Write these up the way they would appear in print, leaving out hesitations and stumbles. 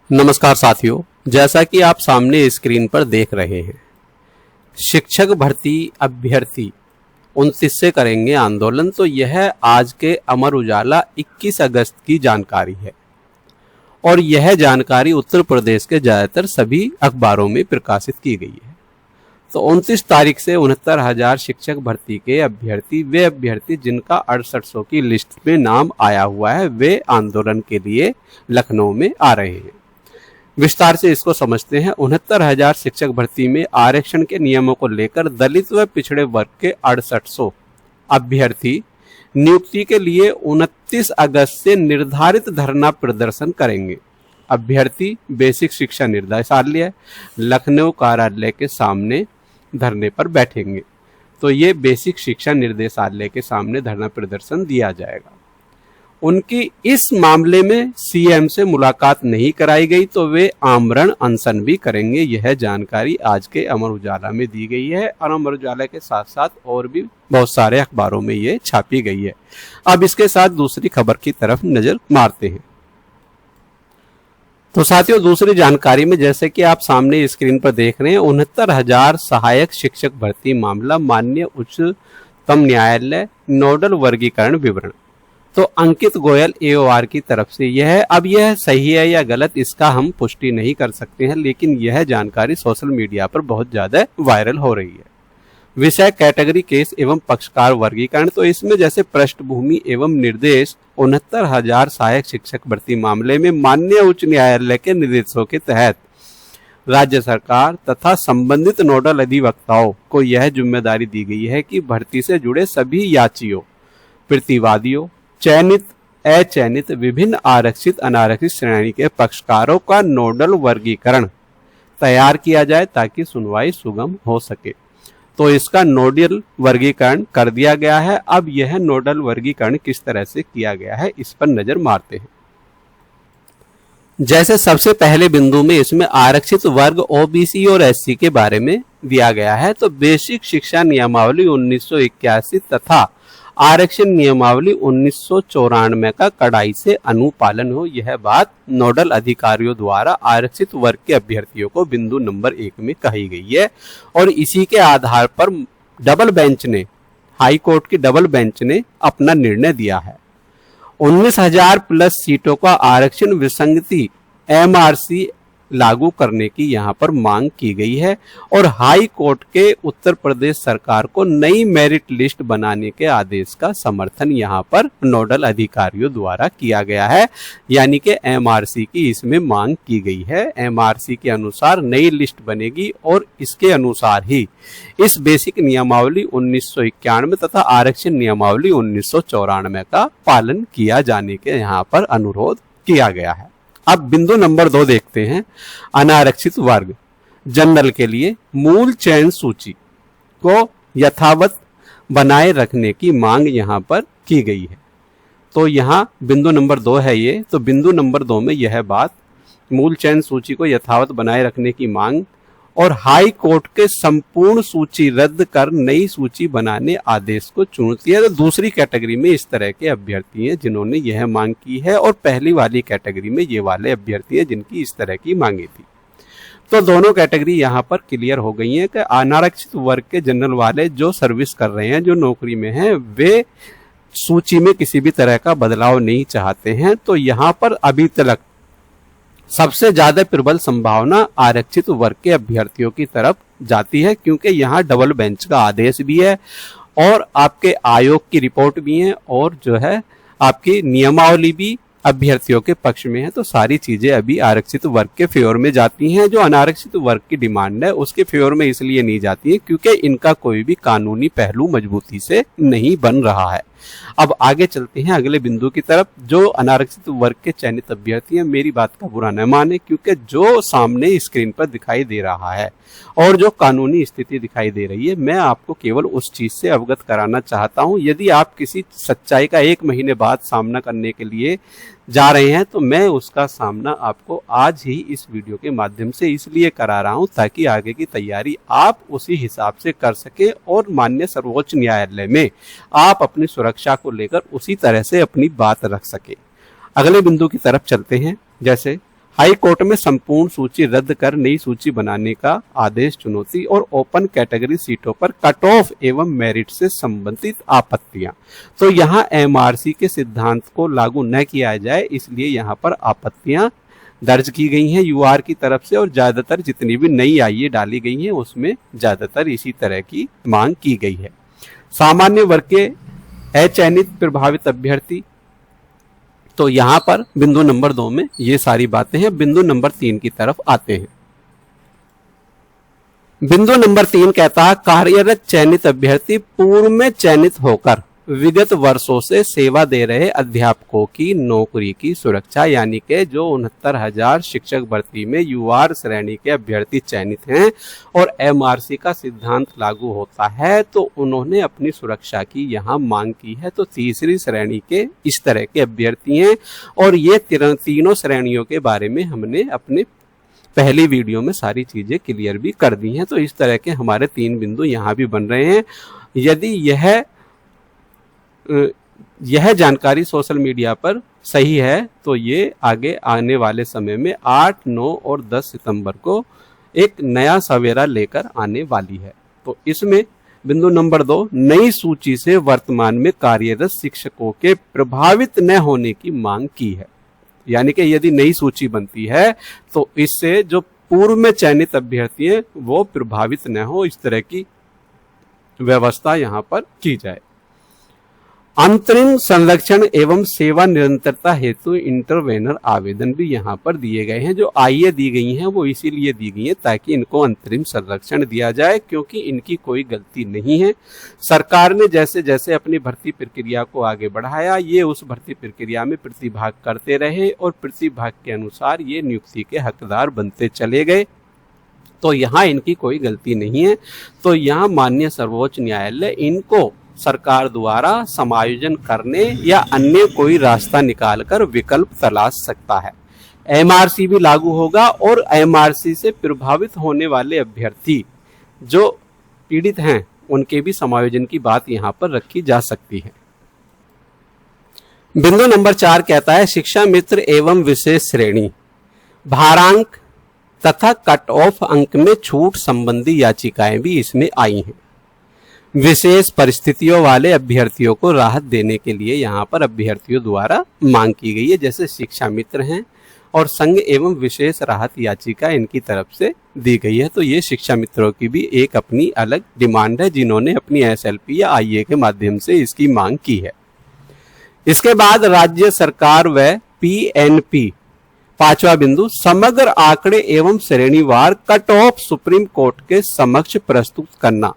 नमस्कार साथियों, जैसा कि आप सामने स्क्रीन पर देख रहे हैं, शिक्षक भर्ती अभ्यर्थी 29 से करेंगे आंदोलन। तो यह आज के अमर उजाला 21 अगस्त की जानकारी है और यह जानकारी उत्तर प्रदेश के ज्यादातर सभी अखबारों में प्रकाशित की गई है। तो 29 तारीख से 69,000 शिक्षक भर्ती के वे अभ्यर्थी जिनका 6800 की लिस्ट में नाम आया हुआ है, वे आंदोलन के लिए लखनऊ में आ रहे हैं। विस्तार से इसको समझते हैं। 69,000 शिक्षक भर्ती में आरक्षण के नियमों को लेकर दलित व पिछड़े वर्ग के 6800 अभ्यर्थी नियुक्ति के लिए 29 अगस्त से निर्धारित धरना प्रदर्शन करेंगे। अभ्यर्थी बेसिक शिक्षा निर्देशालय लखनऊ कार्यालय के सामने धरने पर बैठेंगे। तो ये बेसिक शिक्षा निर्देशालय के सामने धरना प्रदर्शन दिया जाएगा। उनकी इस मामले में सीएम से मुलाकात नहीं कराई गई तो वे आमरण अनशन भी करेंगे। यह जानकारी आज के अमर उजाला में दी गई है और अमर उजाला के साथ साथ और भी बहुत सारे अखबारों में ये छापी गई है। अब इसके साथ दूसरी खबर की तरफ नजर मारते हैं। तो साथियों, दूसरी जानकारी में जैसे कि आप सामने स्क्रीन पर देख रहे हैं, 69,000 सहायक शिक्षक भर्ती मामला माननीय उच्चतम न्यायालय नोडल वर्गीकरण विवरण। तो अंकित गोयल एओआर की तरफ से यह सही है या गलत इसका हम पुष्टि नहीं कर सकते हैं, लेकिन यह जानकारी सोशल मीडिया पर बहुत ज्यादा वायरल हो रही है। विषय कैटेगरी केस एवं पक्षकार वर्गीकरण। तो इसमें जैसे पृष्ठभूमि एवं निर्देश 69,000 सहायक शिक्षक भर्ती मामले में माननीय उच्च न्यायालय के निर्देशों के तहत राज्य सरकार तथा संबंधित नोडल अधिवक्ताओं को यह जिम्मेदारी दी गई है कि भर्ती से जुड़े सभी याचियों, प्रतिवादियों, चयनित अचयनित विभिन्न आरक्षित अनारक्षित श्रेणी के पक्षकारों का नोडल वर्गीकरण तैयार किया जाए ताकि सुनवाई सुगम हो सके। तो इसका नोडल वर्गीकरण कर दिया गया है। अब यह नोडल वर्गीकरण किस तरह से किया गया है इस पर नजर मारते हैं। जैसे सबसे पहले बिंदु में इसमें आरक्षित वर्ग ओबीसी और एससी के बारे में दिया गया है। तो बेसिक शिक्षा नियमावली 1981 तथा आरक्षण नियमावली 1994 का कड़ाई से अनुपालन हो, यह बात नोडल अधिकारियों द्वारा आरक्षित वर्ग के अभ्यर्थियों को बिंदु नंबर 1 में कही गई है और इसी के आधार पर हाई कोर्ट की डबल बेंच ने अपना निर्णय दिया है। 19,000 प्लस सीटों का आरक्षण विसंगति एमआरसी लागू करने की यहां पर मांग की गई है और हाई कोर्ट के उत्तर प्रदेश सरकार को नई मेरिट लिस्ट बनाने के आदेश का समर्थन यहां पर नोडल अधिकारियों द्वारा किया गया है। यानी कि एमआरसी की इसमें मांग की गई है। एमआरसी के अनुसार नई लिस्ट बनेगी और इसके अनुसार ही इस बेसिक नियमावली 1991 तथा आरक्षण नियमावली 1994 का पालन किया जाने के यहाँ पर अनुरोध किया गया है। अब बिंदु नंबर 2 देखते हैं। अनारक्षित वर्ग जनरल के लिए मूल चयन सूची को यथावत बनाए रखने की मांग यहां पर की गई है। तो यहां बिंदु नंबर 2 है ये। तो बिंदु नंबर 2 में यह बात मूल चयन सूची को यथावत बनाए रखने की मांग और हाई कोर्ट के संपूर्ण सूची रद्द कर नई सूची बनाने आदेश को चुनौती है। तो दूसरी कैटेगरी में इस तरह के अभ्यर्थी हैं जिन्होंने यह मांग की है और पहली वाली कैटेगरी में ये वाले अभ्यर्थी हैं जिनकी इस तरह की मांगी थी। तो दोनों कैटेगरी यहाँ पर क्लियर हो गई हैं कि अनारक्षित वर्ग के जनरल वाले जो सर्विस कर रहे हैं, जो नौकरी में हैं, वे सूची में किसी भी तरह का बदलाव नहीं चाहते हैं। तो यहाँ पर अभी तक सबसे ज्यादा प्रबल संभावना आरक्षित वर्ग के अभ्यर्थियों की तरफ जाती है, क्योंकि यहाँ डबल बेंच का आदेश भी है और आपके आयोग की रिपोर्ट भी है और जो है आपकी नियमावली भी अभ्यर्थियों के पक्ष में है। तो सारी चीजें अभी आरक्षित वर्ग के फेवर में जाती हैं। जो अनारक्षित वर्ग की डिमांड है उसके फेवर में इसलिए नहीं जाती है क्योंकि इनका कोई भी कानूनी पहलू मजबूती से नहीं बन रहा है। अब आगे चलते हैं अगले बिंदु की तरफ। जो अनारक्षित वर्ग के चयनित अभ्यर्थी हैं, मेरी बात का बुरा न माने, क्योंकि जो सामने स्क्रीन पर दिखाई दे रहा है और जो कानूनी स्थिति दिखाई दे रही है, मैं आपको केवल उस चीज से अवगत कराना चाहता हूं। यदि आप किसी सच्चाई का 1 महीने बाद सामना करने के लिए जा रहे हैं तो मैं उसका सामना आपको आज ही इस वीडियो के माध्यम से इसलिए करा रहा हूं ताकि आगे की तैयारी आप उसी हिसाब से कर सके और माननीय सर्वोच्च न्यायालय में आप अपनी सुरक्षा को लेकर उसी तरह से अपनी बात रख सके। अगले बिंदु की तरफ चलते हैं। जैसे हाई कोर्ट में संपूर्ण सूची रद्द कर नई सूची बनाने का आदेश। चुनौती और ओपन कैटेगरी सीटों पर कट ऑफ एवं मेरिट से संबंधित आपत्तियां। तो यहां एमआरसी के सिद्धांत को लागू न किया जाए, इसलिए यहां पर आपत्तियां दर्ज की गई हैं यूआर की तरफ से, और ज्यादातर जितनी भी नई आईए डाली गई हैं उसमें ज्यादातर इसी तरह की मांग की गई है। सामान्य वर्ग के अचयनित प्रभावित अभ्यर्थी, तो यहां पर बिंदु नंबर 2 में ये सारी बातें हैं। बिंदु नंबर 3 की तरफ आते हैं। बिंदु नंबर 3 कहता है कार्यरत चयनित अभ्यर्थी पूर्व में चयनित होकर विगत वर्षों से सेवा दे रहे अध्यापकों की नौकरी की सुरक्षा, यानी कि जो 69,000 शिक्षक भर्ती में यूआर श्रेणी के अभ्यर्थी चयनित हैं और एमआरसी का सिद्धांत लागू होता है तो उन्होंने अपनी सुरक्षा की यहाँ मांग की है। तो तीसरी श्रेणी के इस तरह के अभ्यर्थी हैं, और ये तीनों श्रेणियों के बारे में हमने अपने पहली वीडियो में सारी चीजें क्लियर भी कर दी हैं। तो इस तरह के हमारे 3 बिंदु यहाँ भी बन रहे हैं। यदि यह जानकारी सोशल मीडिया पर सही है तो ये आगे आने वाले समय में 8, 9 और 10 सितंबर को एक नया सवेरा लेकर आने वाली है। तो इसमें बिंदु नंबर 2, नई सूची से वर्तमान में कार्यरत शिक्षकों के प्रभावित न होने की मांग की है। यानी कि यदि नई सूची बनती है तो इससे जो पूर्व में चयनित अभ्यर्थी हैं वो प्रभावित न हो, इस तरह की व्यवस्था यहाँ पर की जाए। अंतरिम संरक्षण एवं सेवा निरंतरता हेतु इंटरवेनर आवेदन भी यहाँ पर दिए गए हैं। जो आईए दी गई हैं वो इसीलिए दी गई हैं ताकि इनको अंतरिम संरक्षण दिया जाए, क्योंकि इनकी कोई गलती नहीं है। सरकार ने जैसे जैसे अपनी भर्ती प्रक्रिया को आगे बढ़ाया, ये उस भर्ती प्रक्रिया में प्रतिभाग करते रहे और प्रतिभाग के अनुसार ये नियुक्ति के हकदार बनते चले गए। तो यहाँ इनकी कोई गलती नहीं है। तो यहाँ माननीय सर्वोच्च न्यायालय इनको सरकार द्वारा समायोजन करने या अन्य कोई रास्ता निकालकर विकल्प तलाश सकता है। एमआरसी भी लागू होगा और एमआरसी से प्रभावित होने वाले अभ्यर्थी जो पीड़ित हैं उनके भी समायोजन की बात यहाँ पर रखी जा सकती है। बिंदु नंबर 4 कहता है शिक्षा मित्र एवं विशेष श्रेणी भारांक तथा कट ऑफ अंक में छूट संबंधी याचिकाएं भी इसमें आई हैं। विशेष परिस्थितियों वाले अभ्यर्थियों को राहत देने के लिए यहाँ पर अभ्यर्थियों द्वारा मांग की गई है, जैसे शिक्षा मित्र हैं और संघ एवं विशेष राहत याचिका इनकी तरफ से दी गई है। तो ये शिक्षा मित्रों की भी एक अपनी अलग डिमांड है जिन्होंने अपनी एसएलपी या आईए के माध्यम से इसकी मांग की है। इसके बाद राज्य सरकार व पीएनपी 5वां बिंदु समग्र आंकड़े एवं श्रेणीवार कट ऑफ सुप्रीम कोर्ट के समक्ष प्रस्तुत करना,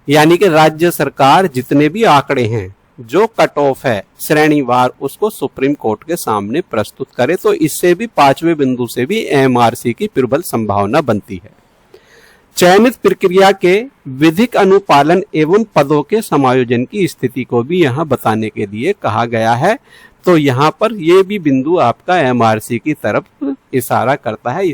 यानी कि राज्य सरकार जितने भी आंकड़े हैं जो कट ऑफ है श्रेणीवार उसको सुप्रीम कोर्ट के सामने प्रस्तुत करे। तो इससे भी 5वें बिंदु से भी एमआरसी की प्रबल संभावना बनती है। चयनित प्रक्रिया के विधिक अनुपालन एवं पदों के समायोजन की स्थिति को भी यहाँ बताने के लिए कहा गया है। तो यहाँ पर ये भी बिंदु आपका एमआरसी की तरफ इशारा करता है।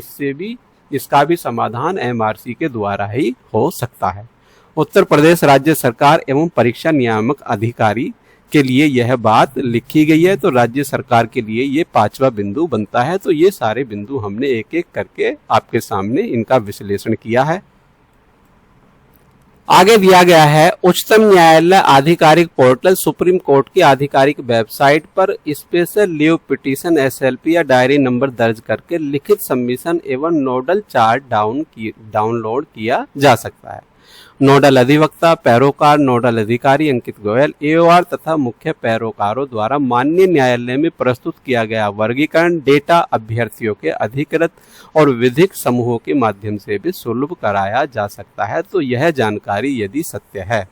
इसका भी समाधान एमआरसी के द्वारा ही हो सकता है। उत्तर प्रदेश राज्य सरकार एवं परीक्षा नियामक अधिकारी के लिए यह बात लिखी गई है। तो राज्य सरकार के लिए ये 5वां बिंदु बनता है। तो ये सारे बिंदु हमने एक एक करके आपके सामने इनका विश्लेषण किया है। आगे दिया गया है उच्चतम न्यायालय आधिकारिक पोर्टल सुप्रीम कोर्ट की आधिकारिक वेबसाइट पर स्पेशल लीव पिटीशन एसएलपी या डायरी नंबर दर्ज करके लिखित सबमिशन एवं नोडल चार्ट डाउनलोड किया जा सकता है। नोडल अधिवक्ता, पैरोकार, नोडल अधिकारी अंकित गोयल, एओआर तथा मुख्य पैरोकारों द्वारा माननीय न्यायालय में प्रस्तुत किया गया वर्गीकरण डेटा अभ्यर्थियों के अधिकृत और विधिक समूहों के माध्यम से भी सुलभ कराया जा सकता है। तो यह जानकारी यदि सत्य है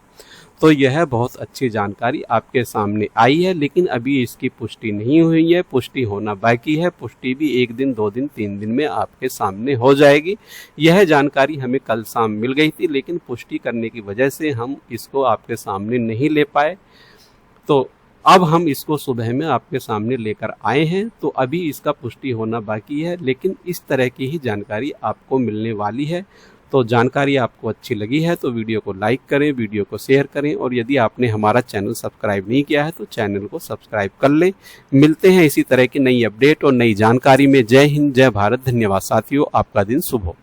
तो यह बहुत अच्छी जानकारी आपके सामने आई है, लेकिन अभी इसकी पुष्टि नहीं हुई है। पुष्टि होना बाकी है। पुष्टि भी 1 दिन, 2 दिन, 3 दिन में आपके सामने हो जाएगी। यह जानकारी हमें कल शाम मिल गई थी, लेकिन पुष्टि करने की वजह से हम इसको आपके सामने नहीं ले पाए। तो अब हम इसको सुबह में आपके सामने लेकर आए हैं। तो अभी इसका पुष्टि होना बाकी है, लेकिन इस तरह की ही जानकारी आपको मिलने वाली है। तो जानकारी आपको अच्छी लगी है तो वीडियो को लाइक करें, वीडियो को शेयर करें, और यदि आपने हमारा चैनल सब्सक्राइब नहीं किया है तो चैनल को सब्सक्राइब कर लें। मिलते हैं इसी तरह की नई अपडेट और नई जानकारी में। जय हिंद, जय भारत, धन्यवाद साथियों, आपका दिन शुभ हो।